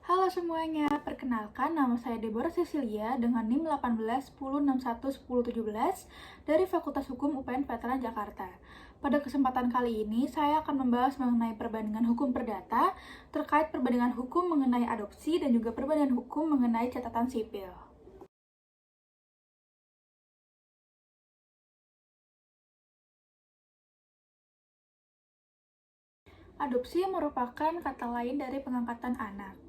Halo semuanya, perkenalkan nama saya Deborah Cecilia dengan NIM 18 1061 1017 dari Fakultas Hukum UPN Veteran Jakarta. Pada kesempatan kali ini, saya akan membahas mengenai perbandingan hukum perdata terkait perbandingan hukum mengenai adopsi dan juga perbandingan hukum mengenai catatan sipil. Adopsi merupakan kata lain dari pengangkatan anak.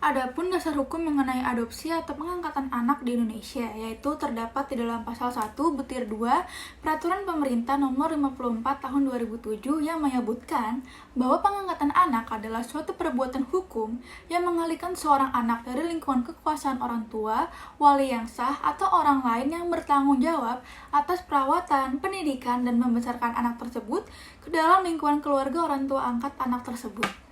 Adapun dasar hukum mengenai adopsi atau pengangkatan anak di Indonesia, yaitu terdapat di dalam pasal 1 butir 2 Peraturan Pemerintah Nomor 54 Tahun 2007 yang menyebutkan bahwa pengangkatan anak adalah suatu perbuatan hukum yang mengalihkan seorang anak dari lingkungan kekuasaan orang tua, wali yang sah, atau orang lain yang bertanggung jawab atas perawatan, pendidikan, dan membesarkan anak tersebut ke dalam lingkungan keluarga orang tua angkat anak tersebut.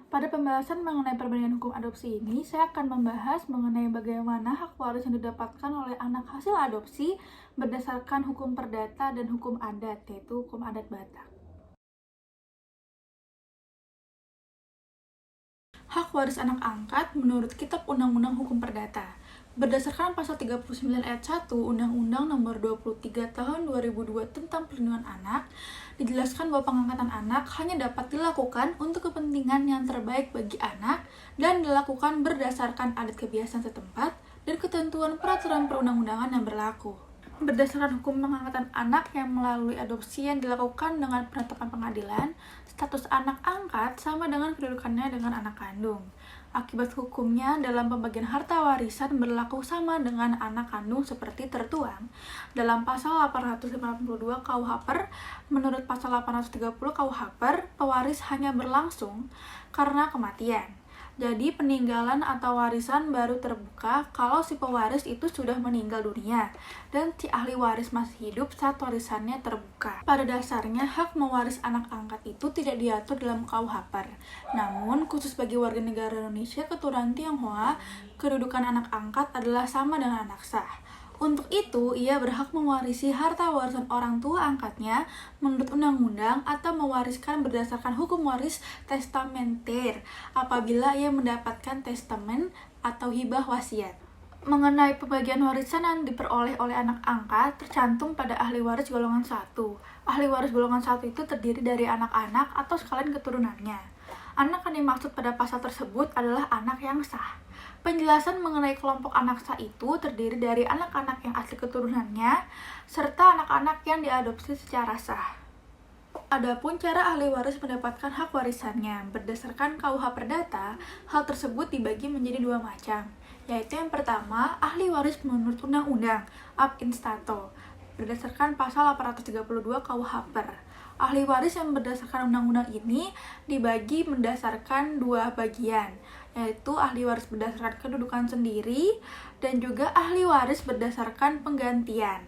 Pada pembahasan mengenai perbandingan hukum adopsi ini, saya akan membahas mengenai bagaimana hak waris yang didapatkan oleh anak hasil adopsi berdasarkan hukum perdata dan hukum adat, yaitu hukum adat Batak. Hak waris anak angkat menurut Kitab Undang-Undang Hukum Perdata. Berdasarkan pasal 39 ayat 1 Undang-Undang Nomor 23 Tahun 2002 tentang Perlindungan Anak, dijelaskan bahwa pengangkatan anak hanya dapat dilakukan untuk kepentingan yang terbaik bagi anak dan dilakukan berdasarkan adat kebiasaan setempat dan ketentuan peraturan perundang-undangan yang berlaku. Berdasarkan hukum pengangkatan anak yang melalui adopsi yang dilakukan dengan penetapan pengadilan, status anak angkat sama dengan kedudukannya dengan anak kandung. Akibat hukumnya dalam pembagian harta warisan berlaku sama dengan anak kandung seperti tertuang dalam pasal 852 KUH-PER. Menurut pasal 830 KUH-PER, pewaris hanya berlangsung karena kematian. Jadi peninggalan atau warisan baru terbuka kalau si pewaris itu sudah meninggal dunia dan si ahli waris masih hidup saat warisannya terbuka. Pada dasarnya hak mewaris anak angkat itu tidak diatur dalam KUH-PER. Namun khusus bagi warga negara Indonesia keturunan Tionghoa, kedudukan anak angkat adalah sama dengan anak sah. Untuk itu, ia berhak mewarisi harta warisan orang tua angkatnya menurut undang-undang atau mewariskan berdasarkan hukum waris testamenter apabila ia mendapatkan testamen atau hibah wasiat. Mengenai pembagian warisan yang diperoleh oleh anak angkat tercantum pada ahli waris golongan 1. Ahli waris golongan 1 itu terdiri dari anak-anak atau sekalian keturunannya. Anak yang dimaksud pada pasal tersebut adalah anak yang sah. Penjelasan mengenai kelompok anak sah itu terdiri dari anak-anak yang asli keturunannya serta anak-anak yang diadopsi secara sah. Adapun cara ahli waris mendapatkan hak warisannya berdasarkan KUH Perdata, hal tersebut dibagi menjadi dua macam, yaitu yang pertama, ahli waris menurut undang-undang ab instato berdasarkan pasal 832 KUH-PER. Ahli waris yang berdasarkan undang-undang ini dibagi berdasarkan dua bagian, yaitu ahli waris berdasarkan kedudukan sendiri dan juga ahli waris berdasarkan penggantian.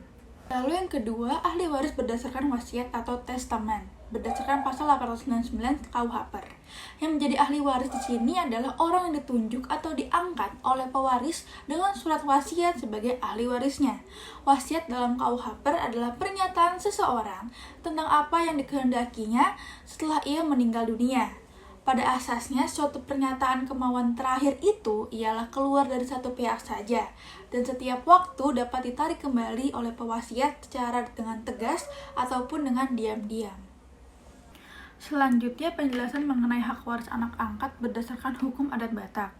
Lalu yang kedua, ahli waris berdasarkan wasiat atau testamen berdasarkan pasal 899 KUH-PER. Yang menjadi ahli waris di sini adalah orang yang ditunjuk atau diangkat oleh pewaris dengan surat wasiat sebagai ahli warisnya. Wasiat dalam KUH-PER adalah pernyataan seseorang tentang apa yang dikehendakinya setelah ia meninggal dunia. Pada asasnya, suatu pernyataan kemauan terakhir itu ialah keluar dari satu pihak saja, dan setiap waktu dapat ditarik kembali oleh pewasiat secara dengan tegas ataupun dengan diam-diam. Selanjutnya, penjelasan mengenai hak waris anak angkat berdasarkan hukum adat Batak.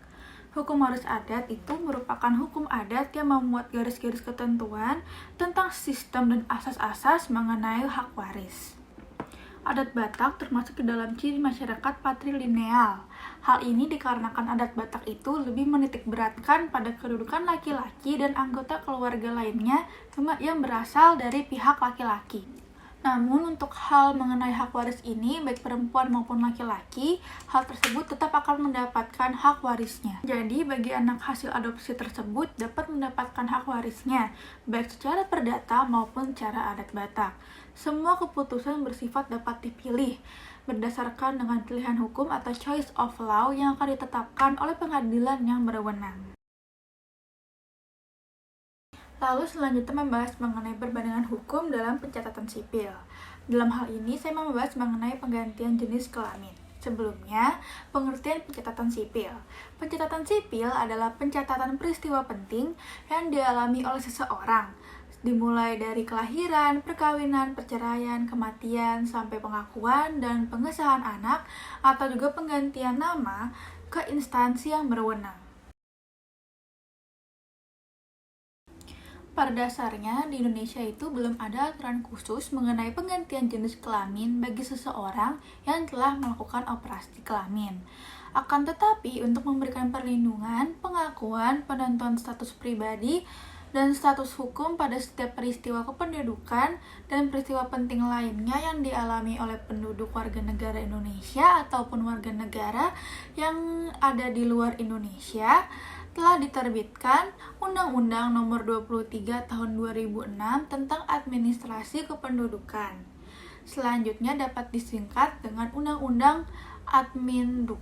Hukum waris adat itu merupakan hukum adat yang memuat garis-garis ketentuan tentang sistem dan asas-asas mengenai hak waris. Adat Batak termasuk ke dalam ciri masyarakat patrilineal. Hal ini dikarenakan adat Batak itu lebih menitikberatkan pada kedudukan laki-laki dan anggota keluarga lainnya yang berasal dari pihak laki-laki. Namun untuk hal mengenai hak waris ini, baik perempuan maupun laki-laki, hal tersebut tetap akan mendapatkan hak warisnya. Jadi bagi anak hasil adopsi tersebut dapat mendapatkan hak warisnya, baik secara perdata maupun secara adat Batak. Semua keputusan bersifat dapat dipilih berdasarkan dengan pilihan hukum atau choice of law yang akan ditetapkan oleh pengadilan yang berwenang. Lalu selanjutnya membahas mengenai perbandingan hukum dalam pencatatan sipil. Dalam hal ini saya membahas mengenai penggantian jenis kelamin. Sebelumnya, pengertian pencatatan sipil. Pencatatan sipil adalah pencatatan peristiwa penting yang dialami oleh seseorang, dimulai dari kelahiran, perkawinan, perceraian, kematian, sampai pengakuan dan pengesahan anak, atau juga penggantian nama ke instansi yang berwenang. Pada dasarnya, di Indonesia itu belum ada aturan khusus mengenai penggantian jenis kelamin bagi seseorang yang telah melakukan operasi kelamin. Akan tetapi, untuk memberikan perlindungan, pengakuan, penentuan status pribadi, dan status hukum pada setiap peristiwa kependudukan dan peristiwa penting lainnya yang dialami oleh penduduk warga negara Indonesia ataupun warga negara yang ada di luar Indonesia, telah diterbitkan Undang-Undang Nomor 23 Tahun 2006 tentang Administrasi Kependudukan. Selanjutnya dapat disingkat dengan Undang-Undang Adminduk.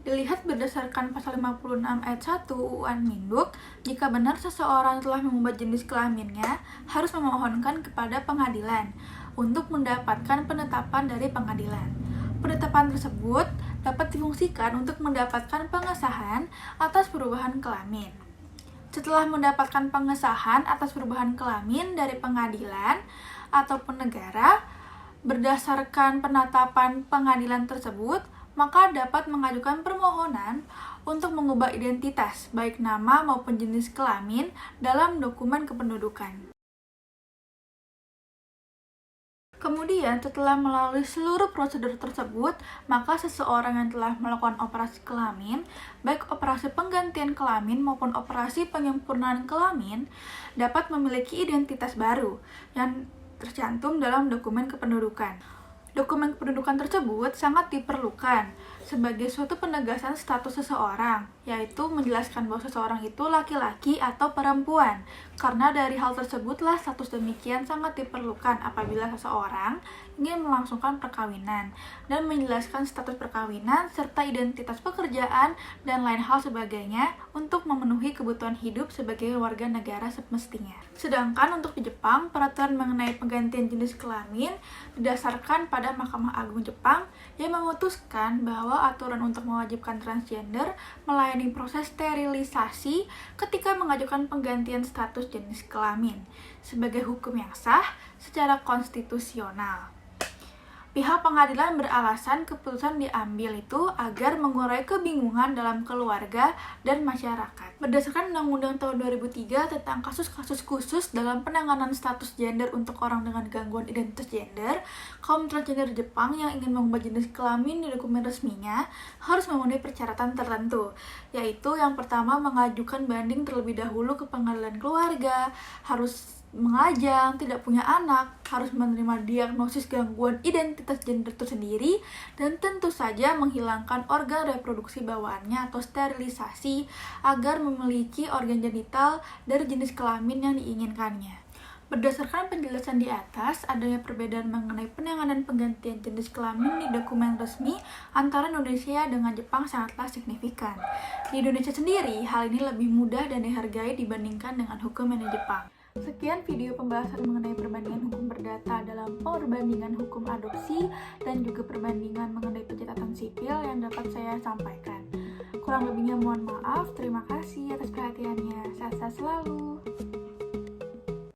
Dilihat berdasarkan pasal 56 ayat 1 UU Adminduk, jika benar seseorang telah mengubah jenis kelaminnya, harus memohonkan kepada pengadilan untuk mendapatkan penetapan dari pengadilan. Penetapan tersebut dapat difungsikan untuk mendapatkan pengesahan atas perubahan kelamin. Setelah mendapatkan pengesahan atas perubahan kelamin dari pengadilan ataupun negara, berdasarkan penetapan pengadilan tersebut, maka dapat mengajukan permohonan untuk mengubah identitas, baik nama maupun jenis kelamin, dalam dokumen kependudukan. Kemudian, setelah melalui seluruh prosedur tersebut, maka seseorang yang telah melakukan operasi kelamin, baik operasi penggantian kelamin maupun operasi penyempurnaan kelamin, dapat memiliki identitas baru yang tercantum dalam dokumen kependudukan. Dokumen kependudukan tersebut sangat diperlukan sebagai suatu penegasan status seseorang, yaitu menjelaskan bahwa seseorang itu laki-laki atau perempuan. Karena dari hal tersebutlah status demikian sangat diperlukan apabila seseorang ingin melangsungkan perkawinan dan menjelaskan status perkawinan serta identitas pekerjaan dan lain hal sebagainya untuk memenuhi kebutuhan hidup sebagai warga negara semestinya. Sedangkan untuk di Jepang, peraturan mengenai penggantian jenis kelamin didasarkan pada Mahkamah Agung Jepang yang memutuskan bahwa aturan untuk mewajibkan transgender melayani proses sterilisasi ketika mengajukan penggantian status jenis kelamin sebagai hukum yang sah secara konstitusional. Pihak pengadilan beralasan keputusan diambil itu agar mengurai kebingungan dalam keluarga dan masyarakat. Berdasarkan Undang-Undang tahun 2003 tentang kasus-kasus khusus dalam penanganan status gender untuk orang dengan gangguan identitas gender, kaum transgender Jepang yang ingin mengubah jenis kelamin di dokumen resminya harus memenuhi persyaratan tertentu, yaitu yang pertama mengajukan banding terlebih dahulu ke pengadilan keluarga, harus mengajang, tidak punya anak, harus menerima diagnosis gangguan identitas gender itu sendiri, dan tentu saja menghilangkan organ reproduksi bawaannya atau sterilisasi agar memiliki organ genital dari jenis kelamin yang diinginkannya. Berdasarkan penjelasan di atas, adanya perbedaan mengenai penanganan penggantian jenis kelamin di dokumen resmi antara Indonesia dengan Jepang sangatlah signifikan. Di Indonesia sendiri, hal ini lebih mudah dan dihargai dibandingkan dengan hukum yang di Jepang. Sekian video pembahasan mengenai perbandingan hukum perdata dalam perbandingan hukum adopsi dan juga perbandingan mengenai pencatatan sipil yang dapat saya sampaikan. Kurang lebihnya mohon maaf, terima kasih atas perhatiannya. Sehat-sehat selalu.